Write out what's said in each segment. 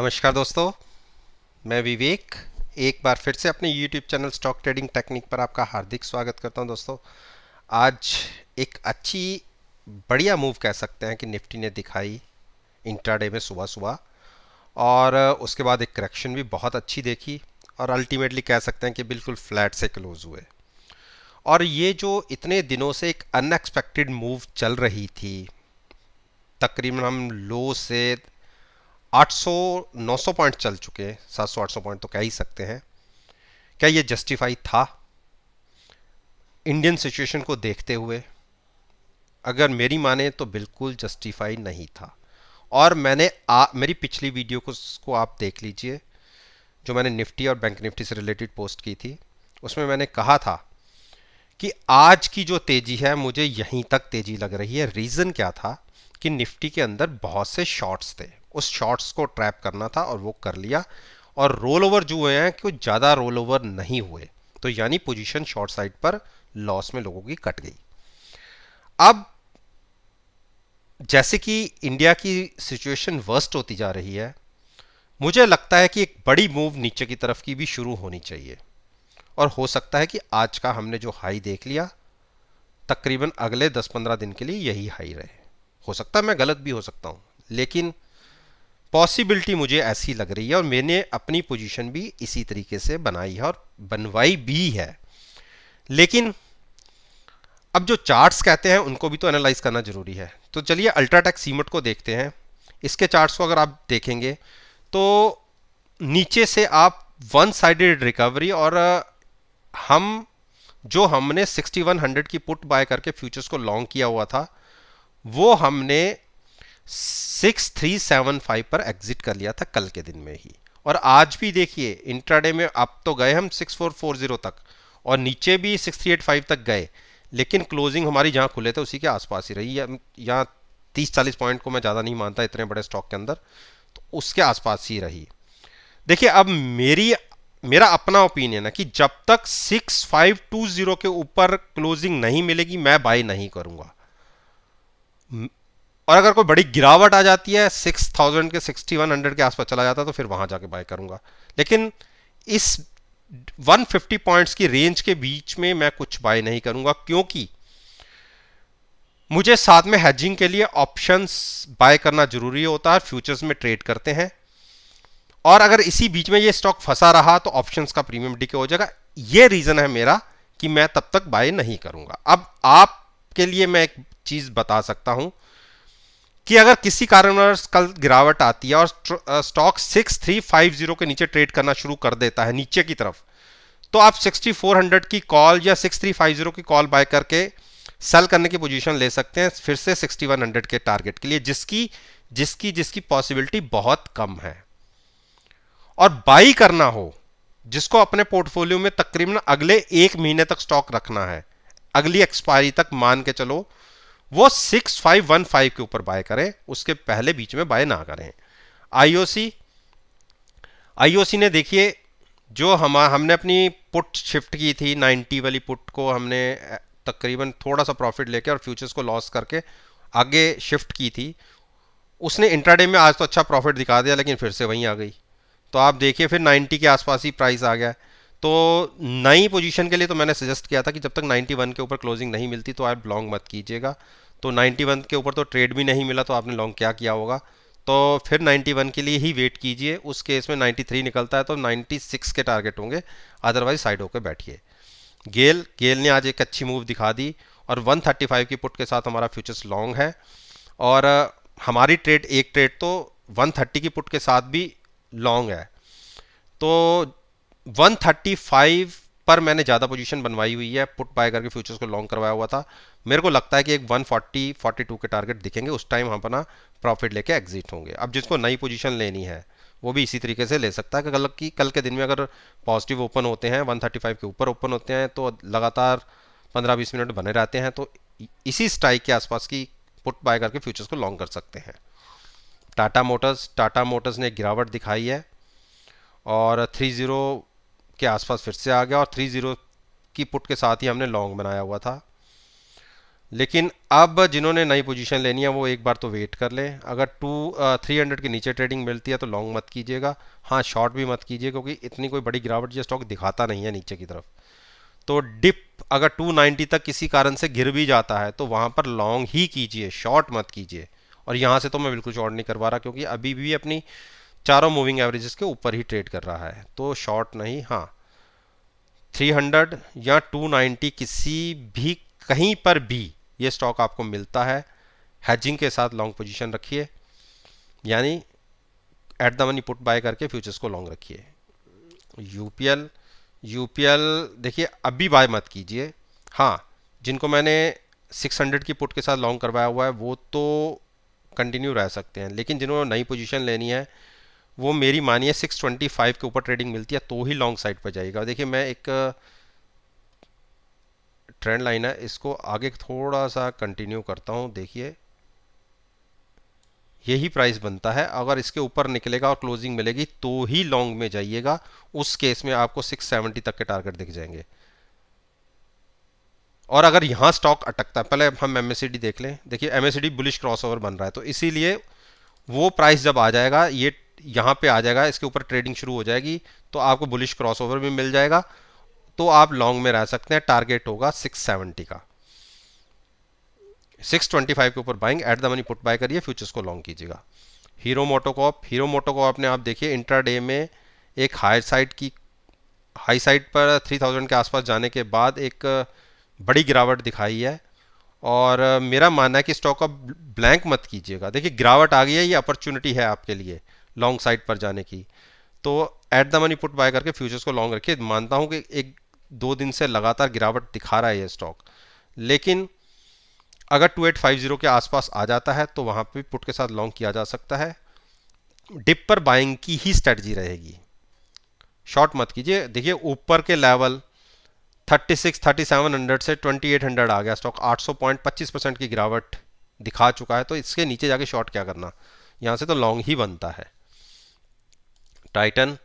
नमस्कार दोस्तों, मैं विवेक एक बार फिर से अपने YouTube channel stock trading technique पर आपका हार्दिक स्वागत करता हूं। दोस्तों, आज एक अच्छी बढ़िया मूव कह सकते हैं कि निफ्टी ने दिखाई इंट्राडे में सुबह सुबह, और उसके बाद एक करेक्शन भी बहुत अच्छी देखी और अल्टीमेटली कह सकते हैं कि बिल्कुल फ्लैट से क्लोज हुए। और ये जो इतने दिनों से एक अनएक्सपेक्टेड मूव चल रही थी, तकरीबन हम लो से 800 900 पॉइंट चल चुके हैं, 700 800 पॉइंट तो कह ही सकते हैं। क्या ये जस्टिफाई था इंडियन सिचुएशन को देखते हुए? अगर मेरी माने तो बिल्कुल जस्टिफाई नहीं था। और मेरी पिछली वीडियो को आप देख लीजिए, जो मैंने निफ्टी और बैंक निफ्टी से रिलेटेड पोस्ट की थी। उसमें मैंने कहा था कि आज की जो तेजी है मुझे यहीं तक तेजी लग रही है। रीजन क्या था कि निफ्टी के अंदर बहुत से शॉर्ट्स थे, उस शॉर्ट्स को ट्रैप करना था और वो कर लिया। और रोल ओवर जो हुए हैं, कुछ ज़्यादा रोल ओवर नहीं हुए, तो यानी पोजीशन शॉर्ट साइड पर लॉस में लोगों की कट गई। अब जैसे कि इंडिया की सिचुएशन वर्स्ट होती जा रही है, मुझे लगता है कि एक बड़ी मूव नीचे की तरफ की भी शुरू होनी चाहिए। और हो सकता है कि आज का हमने जो हाई देख लिया, तकरीबन अगले 10-15 दिन के लिए यही हाई रहे। हो सकता है मैं गलत भी हो सकता हूं, लेकिन पॉसिबिलिटी मुझे ऐसी लग रही है और मैंने अपनी पोजीशन भी इसी तरीके से बनाई है और बनवाई भी है। लेकिन अब जो चार्ट्स कहते हैं उनको भी तो एनालाइज करना जरूरी है। तो चलिए अल्ट्राटेक सीमेंट को देखते हैं। इसके चार्ट्स को अगर आप देखेंगे तो नीचे से आप वन साइडेड रिकवरी, और हम जो हमने 6100 की पुट बाय करके फ्यूचर्स को लॉन्ग किया हुआ था, वो हमने 6375 पर एग्जिट कर लिया था कल के दिन में ही। और आज भी देखिए इंट्राडे में अब तो गए हम 6440 तक और नीचे भी 6385 तक गए, लेकिन क्लोजिंग हमारी जहां खुले थे उसी के आसपास ही रही। यहाँ 30-40 पॉइंट को मैं ज़्यादा नहीं मानता इतने बड़े स्टॉक के अंदर, तो उसके आसपास ही रही। देखिए अब मेरा अपना ओपिनियन है कि जब तक 6520 के ऊपर क्लोजिंग नहीं मिलेगी मैं बाय नहीं करूंगा। और अगर कोई बड़ी गिरावट आ जाती है 6000 के 6100 के आसपास चला जाता है तो फिर वहां जाके बाय करूंगा। लेकिन इस 150 पॉइंट्स की रेंज के बीच में मैं कुछ बाय नहीं करूंगा, क्योंकि मुझे साथ में हेजिंग के लिए ऑप्शंस बाय करना जरूरी होता है। फ्यूचर्स में ट्रेड करते हैं और अगर इसी बीच में ये स्टॉक फंसा रहा तो ऑप्शंस का प्रीमियम डीके हो जाएगा। ये रीजन है मेरा कि मैं तब तक बाय नहीं करूंगा। अब आपके लिए मैं एक चीज बता सकता हूं कि अगर किसी कारणवश कल गिरावट आती है और स्टॉक 6350 के नीचे ट्रेड करना शुरू कर देता है नीचे की तरफ, तो आप 6400 की कॉल या 6350 की कॉल बाय करके सेल करने की पोजीशन ले सकते हैं फिर से 6100 के टारगेट के लिए, जिसकी जिसकी जिसकी पॉसिबिलिटी बहुत कम है। और बाई करना हो जिसको अपने पोर्टफोलियो में तकरीबन अगले एक महीने तक स्टॉक रखना है, अगली एक्सपायरी तक मान के चलो, वो 6515 के ऊपर बाय करें, उसके पहले बीच में बाय ना करें। आईओसी आईओसी ने देखिए, जो हमने अपनी पुट शिफ्ट की थी 90 वाली पुट को, हमने तकरीबन थोड़ा सा प्रॉफिट लेके और फ्यूचर्स को लॉस करके आगे शिफ्ट की थी। उसने इंट्राडे में आज तो अच्छा प्रॉफिट दिखा दिया, लेकिन फिर से वहीं आ गई। तो आप देखिए फिर 90 के आसपास ही प्राइस आ गया। तो नई पोजीशन के लिए तो मैंने सजेस्ट किया था कि जब तक 91 के ऊपर क्लोजिंग नहीं मिलती तो आप लॉन्ग मत कीजिएगा। तो 91 के ऊपर तो ट्रेड भी नहीं मिला, तो आपने लॉन्ग क्या किया होगा? तो फिर 91 के लिए ही वेट कीजिए। उस केस में 93 निकलता है तो 96 के टारगेट होंगे, अदरवाइज साइड होकर बैठिए। गेल ने आज एक अच्छी मूव दिखा दी और 135 की पुट के साथ हमारा फ्यूचर्स लॉन्ग है। और हमारी एक ट्रेड तो 130 की पुट के साथ भी लॉन्ग है। तो 135 पर मैंने ज़्यादा पोजीशन बनवाई हुई है, पुट बाय करके फ्यूचर्स को लॉन्ग करवाया हुआ था। मेरे को लगता है कि एक 140-42 के टारगेट दिखेंगे, उस टाइम हम अपना प्रॉफिट लेके एग्जिट होंगे। अब जिसको नई पोजीशन लेनी है वो भी इसी तरीके से ले सकता है कि कल के दिन में अगर पॉजिटिव ओपन होते हैं, 135 के ऊपर ओपन होते हैं, तो लगातार 15-20 मिनट बने रहते हैं, तो इसी स्ट्राइक के आसपास की पुट बाय करके फ्यूचर्स को लॉन्ग कर सकते हैं। टाटा मोटर्स ने गिरावट दिखाई है और 30 के आसपास फिर से आ गया, और 30 की पुट के साथ ही हमने लॉन्ग बनाया हुआ था। लेकिन अब जिन्होंने नई पोजीशन लेनी है वो एक बार तो वेट कर लें। अगर 300 के नीचे ट्रेडिंग मिलती है तो लॉन्ग मत कीजिएगा, हाँ शॉर्ट भी मत कीजिए, क्योंकि इतनी कोई बड़ी गिरावट ये स्टॉक दिखाता नहीं है नीचे की तरफ। तो डिप अगर 290 तक किसी कारण से गिर भी जाता है तो वहां पर लॉन्ग ही कीजिए, शॉर्ट मत कीजिए। और यहां से तो मैं बिल्कुल शॉर्ट नहीं करवा रहा, क्योंकि अभी भी अपनी चारों मूविंग एवरेजेस के ऊपर ही ट्रेड कर रहा है, तो शॉर्ट नहीं। हाँ 300 या 290 किसी भी कहीं पर भी ये स्टॉक आपको मिलता है, हैजिंग के साथ लॉन्ग पोजीशन रखिए, यानी at the money put buy करके फ्यूचर्स को लॉन्ग रखिए। यूपीएल, यूपीएल देखिए अभी बाय मत कीजिए। हाँ जिनको मैंने 600 की पुट के साथ लॉन्ग करवाया हुआ है वो तो कंटिन्यू रह सकते हैं, लेकिन जिन्होंने नई पोजीशन लेनी है वो मेरी मानिए 625 के ऊपर ट्रेडिंग मिलती है तो ही लॉन्ग साइड पर जाएगा। देखिए मैं एक ट्रेंड लाइन है, इसको आगे थोड़ा सा कंटिन्यू करता हूँ। देखिए यही प्राइस बनता है, अगर इसके ऊपर निकलेगा और क्लोजिंग मिलेगी तो ही लॉन्ग में जाइएगा, उस केस में आपको 670 तक के टारगेट दिख जाएंगे। और अगर यहाँ स्टॉक अटकता है, पहले हम एमएससीडी देख लें। देखिए एमएससीडी बुलिश क्रॉसओवर बन रहा है, तो इसीलिए वो प्राइस जब आ जाएगा, ये यहाँ पे आ जाएगा, इसके ऊपर ट्रेडिंग शुरू हो जाएगी तो आपको बुलिश क्रॉसओवर भी मिल जाएगा, तो आप लॉन्ग में रह सकते हैं। टारगेट होगा 670 का। 625 के ऊपर buying at the money put buy करिए, फ्यूचर्स को लॉन्ग कीजिएगा। हीरो मोटोकॉप, हीरो मोटोकॉप ने आप देखिए इंट्राडे में एक हाई साइड पर 3000 के आसपास जाने के बाद एक बड़ी गिरावट दिखाई है। और मेरा मानना है कि स्टॉक का ब्लैंक मत कीजिएगा। देखिए गिरावट आ गई है, ये अपॉर्चुनिटी है आपके लिए लॉन्ग साइड पर जाने की, तो at the money put buy करके फ्यूचर्स को लॉन्ग रखिए। मानता हूं कि एक दो दिन से लगातार गिरावट दिखा रहा है ये स्टॉक, लेकिन अगर 2850 के आसपास आ जाता है तो वहां पे पुट के साथ लॉन्ग किया जा सकता है। डिप पर बाइंग की ही स्ट्रेटजी रहेगी, शॉर्ट मत कीजिए। देखिए ऊपर के लेवल 3700 से 2800 आ गया स्टॉक, 800 पॉइंट 25% की गिरावट दिखा चुका है, तो इसके नीचे जाके शॉर्ट क्या करना, यहां से तो लॉन्ग ही बनता है। टाइटन,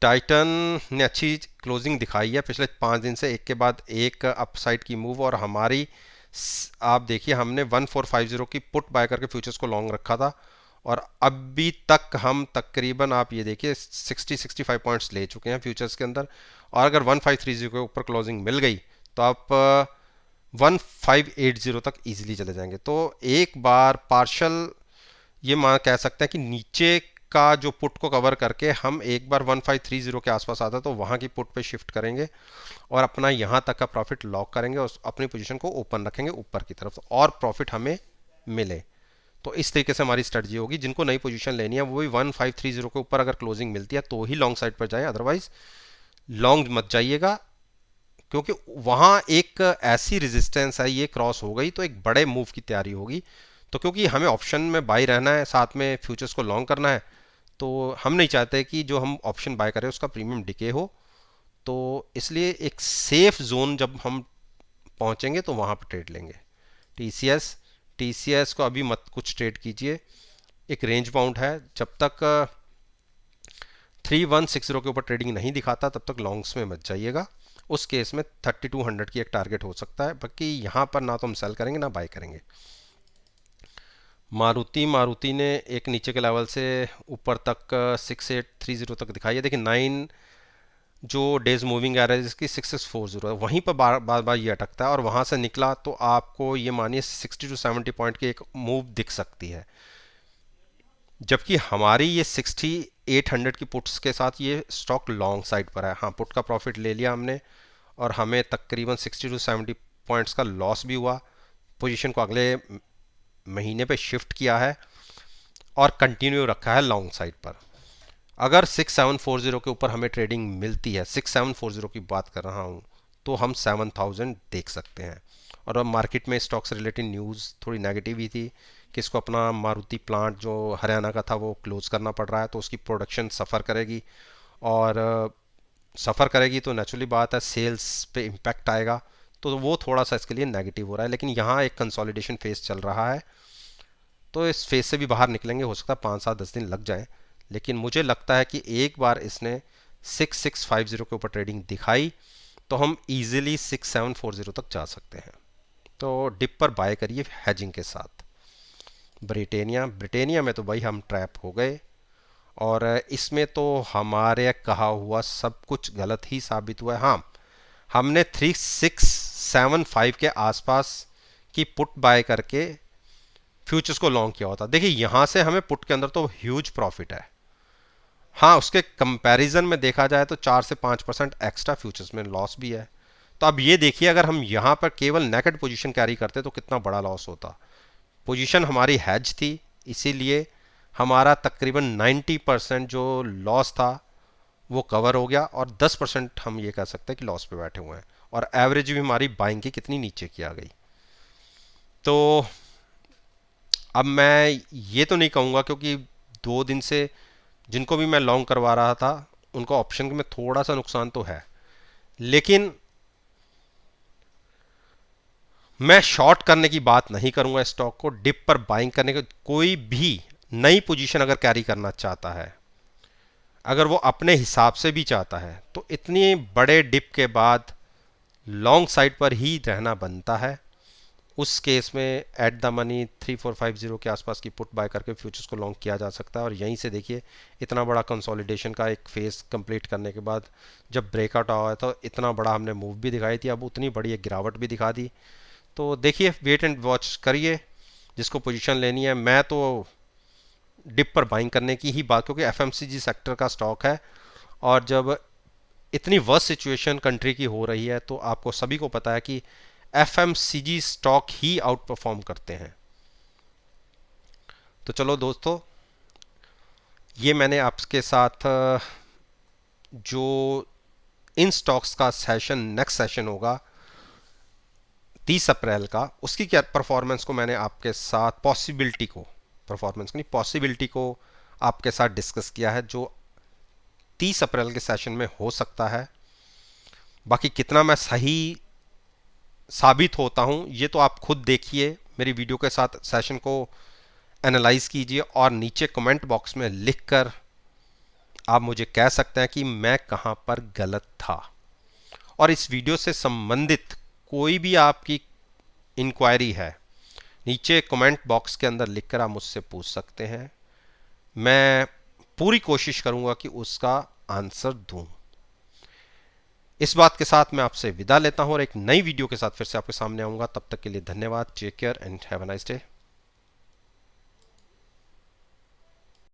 टाइटन ने अच्छी क्लोजिंग दिखाई है पिछले 5 दिन से, एक के बाद एक अपसाइड की मूव। और हमारी आप देखिए हमने 1450 की पुट बाय करके फ्यूचर्स को लॉन्ग रखा था, और अभी तक हम तकरीबन आप ये देखिए 60-65 पॉइंट्स ले चुके हैं फ्यूचर्स के अंदर। और अगर 1530 के ऊपर क्लोजिंग मिल गई तो आप 1580 तक इजीली चले जाएंगे। तो एक बार पार्शल ये मान कह सकते हैं कि नीचे का जो पुट को कवर करके हम एक बार 1530 के आसपास आता है तो वहां की पुट पे शिफ्ट करेंगे और अपना यहां तक का प्रॉफिट लॉक करेंगे और अपनी पोजीशन को ओपन रखेंगे ऊपर की तरफ, और प्रॉफिट हमें मिले। तो इस तरीके से हमारी स्ट्रेटजी होगी। जिनको नई पोजीशन लेनी है वो भी 1530 के ऊपर अगर क्लोजिंग मिलती है तो ही लॉन्ग साइड पर जाए, अदरवाइज लॉन्ग मत जाइएगा, क्योंकि वहां एक ऐसी रेजिस्टेंस है, ये क्रॉस हो गई तो एक बड़े मूव की तैयारी होगी। तो क्योंकि हमें ऑप्शन में बाई रहना है, साथ में फ्यूचर्स को लॉन्ग करना है, तो हम नहीं चाहते कि जो हम ऑप्शन बाय करें उसका प्रीमियम डिके हो। तो इसलिए एक सेफ जोन जब हम पहुंचेंगे तो वहां पर ट्रेड लेंगे। टीसीएस, टीसीएस को अभी मत कुछ ट्रेड कीजिए, एक रेंज बाउंड है, जब तक 3160 के ऊपर ट्रेडिंग नहीं दिखाता तब तक लॉन्ग्स में मत जाइएगा। उस केस में 3200 की एक टारगेट हो सकता है, बाकी यहां पर ना तो हम सेल करेंगे ना बाय करेंगे। मारुति, मारुति ने एक नीचे के लेवल से ऊपर तक 6830 तक दिखाई है। देखिए 9 जो डेज मूविंग एवरेज इसकी 6640 है, वहीं पर बार बार ये अटकता है, और वहां से निकला तो आपको ये मानिए 60 to 70 पॉइंट की एक मूव दिख सकती है। जबकि हमारी ये 6800 की पुट्स के साथ ये स्टॉक लॉन्ग साइड पर है। हाँ पुट का प्रॉफिट ले लिया हमने और हमें तकरीबन 60 to 70 पॉइंट्स का लॉस भी हुआ। पोजीशन को अगले महीने पे शिफ्ट किया है और कंटिन्यू रखा है लॉन्ग साइड पर। अगर 6740 के ऊपर हमें ट्रेडिंग मिलती है, 6740 की बात कर रहा हूँ, तो हम 7000 देख सकते हैं। और अब मार्केट में स्टॉक से रिलेटेड न्यूज़ थोड़ी नेगेटिव ही थी कि इसको अपना मारुति प्लांट जो हरियाणा का था वो क्लोज करना पड़ रहा है, तो उसकी प्रोडक्शन सफ़र करेगी, और सफ़र करेगी तो नेचुरली बात है सेल्स पे इम्पैक्ट आएगा, तो वो थोड़ा सा इसके लिए नेगेटिव हो रहा है। लेकिन यहाँ एक कंसोलिडेशन फेज चल रहा है, तो इस फेज से भी बाहर निकलेंगे, हो सकता है 5-7-10 दिन लग जाए। लेकिन मुझे लगता है कि एक बार इसने 6650 के ऊपर ट्रेडिंग दिखाई तो हम इजीली 6740 तक जा सकते हैं। तो डिप पर बाय करिए हेजिंग के साथ। ब्रिटेनिया में तो भाई हम ट्रैप हो गए, और इसमें तो हमारे कहा हुआ सब कुछ गलत ही साबित हुआ है। हाँ, हमने 3675 के आसपास की पुट बाय करके फ्यूचर्स को लॉन्ग किया होता। देखिए यहां से हमें पुट के अंदर तो ह्यूज प्रॉफिट है। हाँ, उसके कंपैरिजन में देखा जाए तो 4 से 5% एक्स्ट्रा फ्यूचर्स में लॉस भी है। तो अब ये देखिए, अगर हम यहां पर केवल नेकेड पोजीशन कैरी करते तो कितना बड़ा लॉस होता। पोजीशन हमारी हैज थी, इसीलिए हमारा तकरीबन 90% जो लॉस था वो कवर हो गया, और 10% हम ये कह सकते हैं कि लॉस पे बैठे हुए हैं, और एवरेज भी हमारी बाइंग की कितनी नीचे की आ गई। तो अब मैं ये तो नहीं कहूँगा, क्योंकि 2 दिन से जिनको भी मैं लॉन्ग करवा रहा था उनको ऑप्शन में थोड़ा सा नुकसान तो है, लेकिन मैं शॉर्ट करने की बात नहीं करूंगा स्टॉक को। डिप पर बाइंग करने के, कोई भी नई पोजीशन अगर कैरी करना चाहता है, अगर वो अपने हिसाब से भी चाहता है, तो इतनी बड़े डिप के बाद लॉन्ग साइड पर ही रहना बनता है। उस केस में एट द मनी 3450 के आसपास की पुट बाय करके फ्यूचर्स को लॉन्ग किया जा सकता है। और यहीं से देखिए, इतना बड़ा कंसोलिडेशन का एक फेज कंप्लीट करने के बाद जब ब्रेकआउट आया तो इतना बड़ा हमने मूव भी दिखाई थी, अब उतनी बड़ी एक गिरावट भी दिखा दी। तो देखिए, वेट एंड वॉच करिए जिसको पोजीशन लेनी है। मैं तो डिप पर बाइंग करने की ही बात, क्योंकि एफएमसीजी सेक्टर का स्टॉक है, और जब इतनी वर्स्ट सिचुएशन कंट्री की हो रही है तो आपको सभी को पता है कि एफएमसीजी स्टॉक ही आउट परफॉर्म करते हैं। तो चलो दोस्तों, ये मैंने आपके साथ जो इन स्टॉक्स का सेशन, नेक्स्ट सेशन होगा 30 अप्रैल का, उसकी क्या परफॉर्मेंस को मैंने आपके साथ, पॉसिबिलिटी को, परफॉर्मेंस नहीं, पॉसिबिलिटी को आपके साथ डिस्कस किया है, जो 30 अप्रैल के सेशन में हो सकता है। बाकी कितना मैं सही साबित होता हूं ये तो आप खुद देखिए, मेरी वीडियो के साथ सेशन को एनालाइज कीजिए, और नीचे कमेंट बॉक्स में लिखकर आप मुझे कह सकते हैं कि मैं कहां पर गलत था। और इस वीडियो से संबंधित कोई भी आपकी इंक्वायरी है, नीचे कमेंट बॉक्स के अंदर लिखकर आप मुझसे पूछ सकते हैं। मैं पूरी कोशिश करूंगा कि उसका आंसर दूं। इस बात के साथ मैं आपसे विदा लेता हूं, और एक नई वीडियो के साथ फिर से आपके सामने आऊंगा। तब तक के लिए धन्यवाद। Take care and have a nice day.